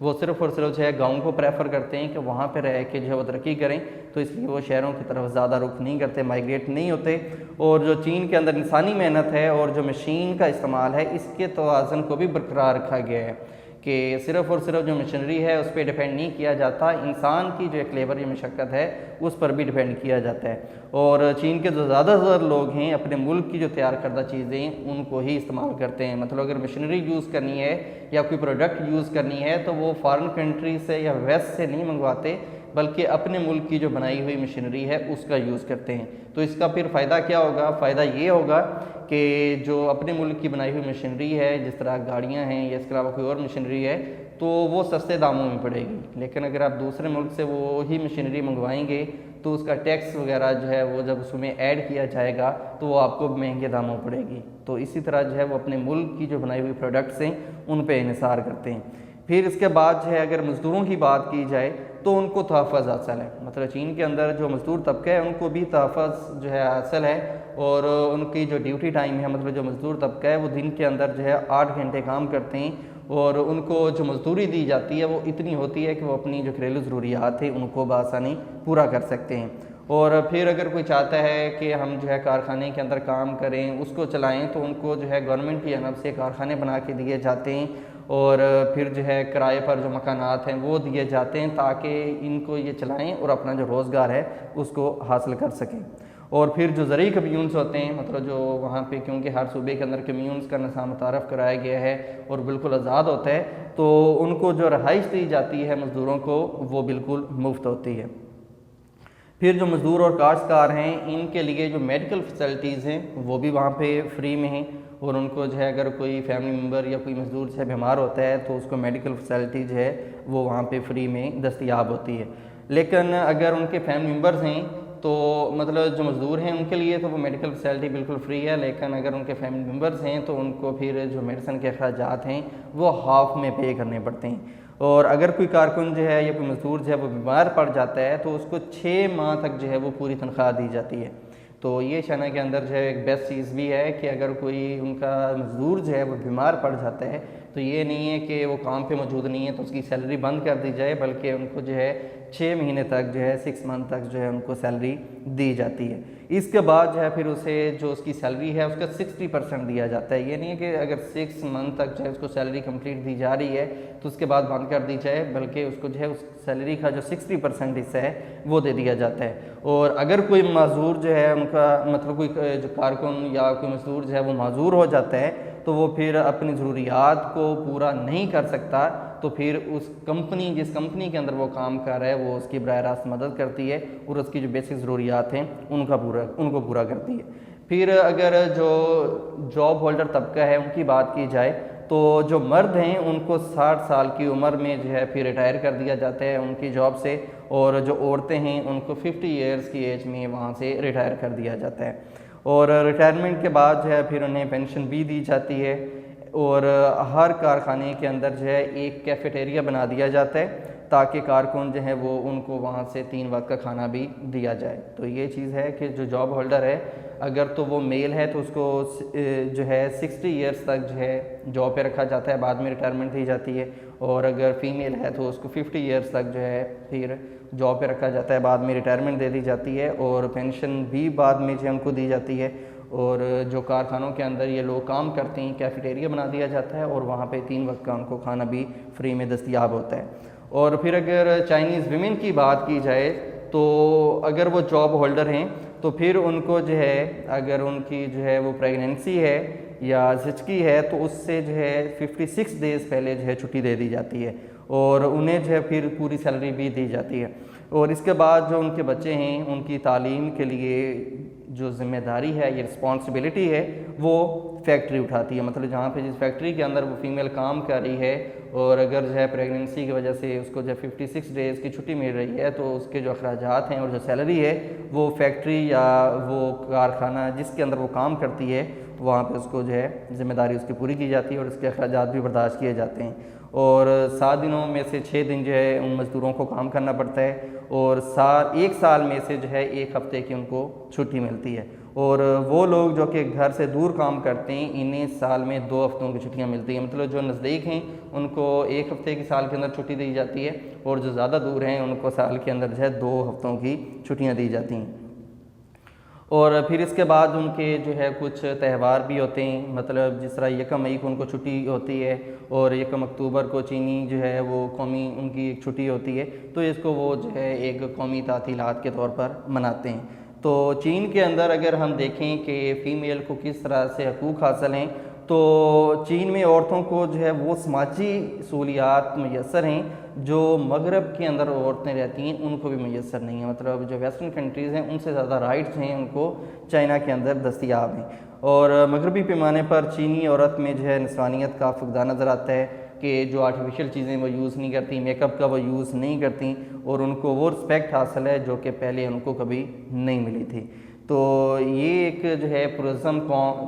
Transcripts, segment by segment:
وہ صرف اور صرف جو ہے گاؤں کو پریفر کرتے ہیں کہ وہاں پہ رہ کے جو ہے وہ ترقی کریں، تو اس لیے وہ شہروں کی طرف زیادہ رخ نہیں کرتے، مائیگریٹ نہیں ہوتے۔ اور جو چین کے اندر انسانی محنت ہے اور جو مشین کا استعمال ہے، اس کے توازن کو بھی برقرار رکھا گیا ہے کہ صرف اور صرف جو مشینری ہے اس پہ ڈیپینڈ نہیں کیا جاتا، انسان کی جو ایک لیبر یا مشقت ہے اس پر بھی ڈیپینڈ کیا جاتا ہے۔ اور چین کے جو زیادہ تر لوگ ہیں اپنے ملک کی جو تیار کردہ چیزیں ان کو ہی استعمال کرتے ہیں، مطلب اگر مشینری یوز کرنی ہے یا کوئی پروڈکٹ یوز کرنی ہے تو وہ فارن کنٹری سے یا ویسٹ سے نہیں منگواتے، بلکہ اپنے ملک کی جو بنائی ہوئی مشینری ہے اس کا یوز کرتے ہیں۔ تو اس کا پھر فائدہ کیا ہوگا؟ فائدہ یہ ہوگا کہ جو اپنے ملک کی بنائی ہوئی مشینری ہے، جس طرح گاڑیاں ہیں یا اس کے علاوہ کوئی اور مشینری ہے، تو وہ سستے داموں میں پڑے گی، لیکن اگر آپ دوسرے ملک سے وہی مشینری منگوائیں گے تو اس کا ٹیکس وغیرہ جو ہے وہ جب اس میں ایڈ کیا جائے گا تو وہ آپ کو مہنگے داموں پڑے گی۔ تو اسی طرح جو ہے وہ اپنے ملک کی جو بنائی ہوئی پروڈکٹس ہیں ان پہ انحصار کرتے ہیں۔ پھر اس کے بعد جو ہے اگر مزدوروں کی بات کی جائے تو ان کو تحفظ حاصل ہے، مطلب چین کے اندر جو مزدور طبقہ ہے ان کو بھی تحفظ جو ہے حاصل ہے، اور ان کی جو ڈیوٹی ٹائم ہے، مطلب جو مزدور طبقہ ہے وہ دن کے اندر جو ہے 8 گھنٹے کام کرتے ہیں، اور ان کو جو مزدوری دی جاتی ہے وہ اتنی ہوتی ہے کہ وہ اپنی جو گھریلو ضروریات ہیں ان کو بآسانی پورا کر سکتے ہیں۔ اور پھر اگر کوئی چاہتا ہے کہ ہم جو ہے کارخانے کے اندر کام کریں، اس کو چلائیں، تو ان کو جو ہے گورنمنٹ کی جانب سے کارخانے بنا کے دیے جاتے ہیں، اور پھر جو ہے کرائے پر جو مکانات ہیں وہ دیے جاتے ہیں تاکہ ان کو یہ چلائیں اور اپنا جو روزگار ہے اس کو حاصل کر سکیں۔ اور پھر جو زرعی کمیونز ہوتے ہیں، مطلب جو وہاں پہ کیونکہ ہر صوبے کے اندر کمیونز کا نظام متعارف کرایا گیا ہے اور بالکل آزاد ہوتا ہے، تو ان کو جو رہائش دی جاتی ہے مزدوروں کو وہ بالکل مفت ہوتی ہے۔ پھر جو مزدور اور کاشتکار ہیں ان کے لیے جو میڈیکل فیسلٹیز ہیں وہ بھی وہاں پہ فری میں ہیں، اور ان کو جو ہے اگر کوئی فیملی ممبر یا کوئی مزدور سے بیمار ہوتا ہے تو اس کو میڈیکل فیسلٹی جو ہے وہ وہاں پہ فری میں دستیاب ہوتی ہے۔ لیکن اگر ان کے فیملی ممبرز ہیں تو مطلب جو مزدور ہیں ان کے لیے تو وہ میڈیکل فیسلٹی بالکل فری ہے، لیکن اگر ان کے فیملی ممبرز ہیں تو ان کو پھر جو میڈیسن کے اخراجات ہیں وہ ہاف میں پے کرنے پڑتے ہیں۔ اور اگر کوئی کارکن جو ہے یا کوئی مزدور جو ہے وہ بیمار پڑ جاتا ہے تو اس کو 6 ماہ تک جو ہے وہ پوری تنخواہ دی جاتی ہے۔ تو یہ چائنا کے اندر جو ہے ایک بیسٹ چیز بھی ہے کہ اگر کوئی ان کا مزدور جو ہے وہ بیمار پڑ جاتا ہے تو یہ نہیں ہے کہ وہ کام پہ موجود نہیں ہے تو اس کی سیلری بند کر دی جائے، بلکہ ان کو جو ہے 6 مہینے تک جو ہے 6 منتھ تک جو ہے ان کو سیلری دی جاتی ہے۔ اس کے بعد جو ہے پھر اسے جو اس کی سیلری ہے اس کا 60% دیا جاتا ہے۔ یہ نہیں ہے کہ اگر 6 منتھ تک جو ہے اس کو سیلری کمپلیٹ دی جا رہی ہے تو اس کے بعد بند کر دی جائے، بلکہ اس کو جو ہے اس سیلری کا جو 60% حصہ ہے وہ دے دیا جاتا ہے۔ اور اگر کوئی معذور جو ہے ان کا مطلب کوئی جو کارکن یا کوئی مزدور جو ہے وہ معذور ہو جاتا ہے تو وہ پھر اپنی ضروریات کو پورا نہیں کر سکتا، تو پھر اس کمپنی جس کمپنی کے اندر وہ کام کر رہا ہے وہ اس کی براہ راست مدد کرتی ہے اور اس کی جو بیسک ضروریات ہیں ان کو پورا کرتی ہے۔ پھر اگر جو جاب ہولڈر طبقہ ہے ان کی بات کی جائے تو جو مرد ہیں ان کو 60 سال کی عمر میں جو ہے پھر ریٹائر کر دیا جاتا ہے ان کی جاب سے، اور جو عورتیں ہیں ان کو 50 ایئرز کی ایج میں وہاں سے ریٹائر کر دیا جاتا ہے۔ اور ریٹائرمنٹ کے بعد جو ہے پھر انہیں پینشن بھی دی جاتی ہے، اور ہر کارخانے کے اندر جو ہے ایک کیفیٹیریا بنا دیا جاتا ہے تاکہ کارکن جو ہے وہ ان کو وہاں سے 3 وقت کا کھانا بھی دیا جائے۔ تو یہ چیز ہے کہ جو جاب ہولڈر ہے اگر تو وہ میل ہے تو اس کو جو ہے 60 ایئرز تک جو ہے جاب پہ رکھا جاتا ہے، بعد میں ریٹائرمنٹ دی جاتی ہے، اور اگر فیمیل ہے تو اس کو 50 ایئرز تک جو ہے پھر جاب پہ رکھا جاتا ہے، بعد میں ریٹائرمنٹ دے دی جاتی ہے، اور پینشن بھی بعد میں جو ہے ان کو دی جاتی ہے۔ اور جو کارخانوں کے اندر یہ لوگ کام کرتے ہیں کیفیٹیریا بنا دیا جاتا ہے، اور وہاں پہ 3 وقت کا ان کو کھانا بھی فری میں دستیاب ہوتا ہے۔ اور پھر اگر چائنیز ویمن کی بات کی جائے تو اگر وہ جاب ہولڈر ہیں تو پھر ان کو جو ہے اگر ان کی جو ہے وہ پریگننسی ہے یا زچگی ہے تو اس سے جو ہے 56 ڈیز پہلے جو ہے چھٹی دے دی جاتی ہے، اور انہیں جو ہے پھر پوری سیلری بھی دی جاتی ہے۔ اور اس کے بعد جو ان کے بچے ہیں ان کی تعلیم کے لیے جو ذمہ داری ہے یہ رسپانسبلٹی ہے وہ فیکٹری اٹھاتی ہے، مطلب جہاں پہ جس فیکٹری کے اندر وہ فیمیل کام کر رہی ہے اور اگر جو ہے پریگننسی کی وجہ سے اس کو جو 56 ڈیز کی چھٹی مل رہی ہے تو اس کے جو اخراجات ہیں اور جو سیلری ہے وہ فیکٹری یا وہ کارخانہ جس کے اندر وہ کام کرتی ہے وہاں پہ اس کو جو ہے ذمہ داری اس کی پوری کی جاتی ہے اور اس کے اخراجات بھی برداشت کیے جاتے ہیں۔ اور 7 دنوں میں سے 6 دن جو ہے ان مزدوروں کو کام کرنا پڑتا ہے، اور 1 سال میں سے جو ہے 1 ہفتے کی ان کو چھٹی ملتی ہے۔ اور وہ لوگ جو کہ گھر سے دور کام کرتے ہیں انہیں سال میں 2 ہفتوں کی چھٹیاں ملتی ہیں، مطلب جو نزدیک ہیں ان کو 1 ہفتے کی سال کے اندر چھٹی دی جاتی ہے، اور جو زیادہ دور ہیں ان کو سال کے اندر جو ہے 2 ہفتوں کی چھٹیاں دی جاتی ہیں۔ اور پھر اس کے بعد ان کے جو ہے کچھ تہوار بھی ہوتے ہیں، مطلب جس طرح 1 مئی کو ان کو چھٹی ہوتی ہے، اور 1 اکتوبر کو چینی جو ہے وہ قومی ان کی ایک چھٹی ہوتی ہے، تو اس کو وہ جو ہے ایک قومی تعطیلات کے طور پر مناتے ہیں۔ تو چین کے اندر اگر ہم دیکھیں کہ فیمیل کو کس طرح سے حقوق حاصل ہیں، تو چین میں عورتوں کو جو ہے وہ سماجی سہولیات میسر ہیں جو مغرب کے اندر عورتیں رہتی ہیں ان کو بھی میسر نہیں ہیں، مطلب جو ویسٹرن کنٹریز ہیں ان سے زیادہ رائٹس ہیں ان کو چائنا کے اندر دستیاب ہیں۔ اور مغربی پیمانے پر چینی عورت میں جو ہے نسوانیت کا فقدان نظر آتا ہے کہ جو آرٹیفیشل چیزیں وہ یوز نہیں کرتی، میک اپ کا وہ یوز نہیں کرتی، اور ان کو وہ رسپیکٹ حاصل ہے جو کہ پہلے ان کو کبھی نہیں ملی تھی۔ تو یہ ایک جو ہے پرزم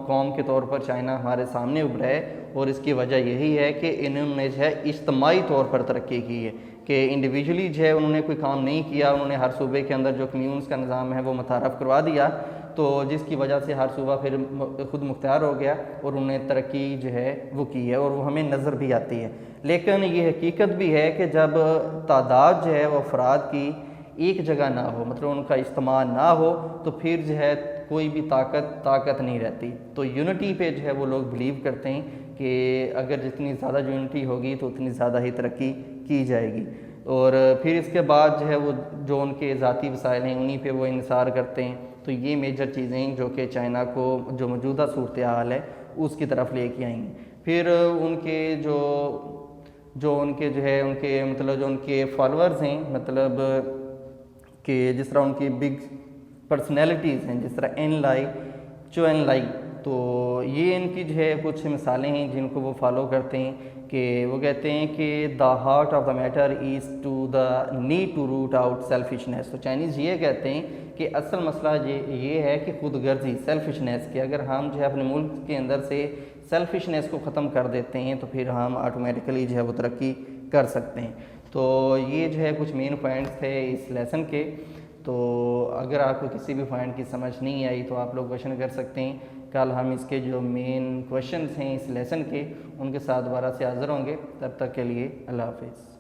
قوم کے طور پر چائنا ہمارے سامنے ابھرا ہے، اور اس کی وجہ یہی ہے کہ انہوں نے جو ہے اجتماعی طور پر ترقی کی ہے، کہ انڈیویجولی جو ہے انہوں نے کوئی کام نہیں کیا، انہوں نے ہر صوبے کے اندر جو کمیونز کا نظام ہے وہ متعارف کروا دیا، تو جس کی وجہ سے ہر صوبہ پھر خود مختار ہو گیا اور انہوں نے ترقی جو ہے وہ کی ہے، اور وہ ہمیں نظر بھی آتی ہے۔ لیکن یہ حقیقت بھی ہے کہ جب تعداد جو ہے وہ افراد کی ایک جگہ نہ ہو، مطلب ان کا اجتماع نہ ہو، تو پھر جو ہے کوئی بھی طاقت نہیں رہتی۔ تو یونٹی پہ جو ہے وہ لوگ بلیو کرتے ہیں کہ اگر جتنی زیادہ یونٹی ہوگی تو اتنی زیادہ ہی ترقی کی جائے گی۔ اور پھر اس کے بعد جو ہے وہ جو ان کے ذاتی وسائل ہیں انہی پہ وہ انحصار کرتے ہیں۔ تو یہ میجر چیزیں ہیں جو کہ چائنا کو جو موجودہ صورتحال ہے اس کی طرف لے کے آئیں گی۔ پھر ان کے جو ان کے جو ہے ان کے مطلب جو ان کے فالورز ہیں، مطلب کہ جس طرح ان کی بگ پرسنالٹیز ہیں، جس طرح این لائی چوین لائی، تو یہ ان کی جو ہے کچھ مثالیں ہیں جن کو وہ فالو کرتے ہیں، کہ وہ کہتے ہیں کہ the heart of the matter is to the need to root out selfishness. تو چائنیز یہ کہتے ہیں کہ اصل مسئلہ یہ ہے کہ خود غرضی سیلفشنیس، کہ اگر ہم جو ہے اپنے ملک کے اندر سے سیلفشنیس کو ختم کر دیتے ہیں تو پھر ہم آٹومیٹکلی جو ہے وہ ترقی کر سکتے ہیں۔ تو یہ جو ہے کچھ مین پوائنٹس تھے اس لیسن کے۔ تو اگر آپ کو کسی بھی پوائنٹ کی سمجھ نہیں آئی تو آپ لوگ کویشچن کر سکتے ہیں۔ کل ہم اس کے جو مین کویشچنس ہیں اس لیسن کے ان کے ساتھ دوبارہ سے حاضر ہوں گے۔ تب تک کے لیے اللہ حافظ۔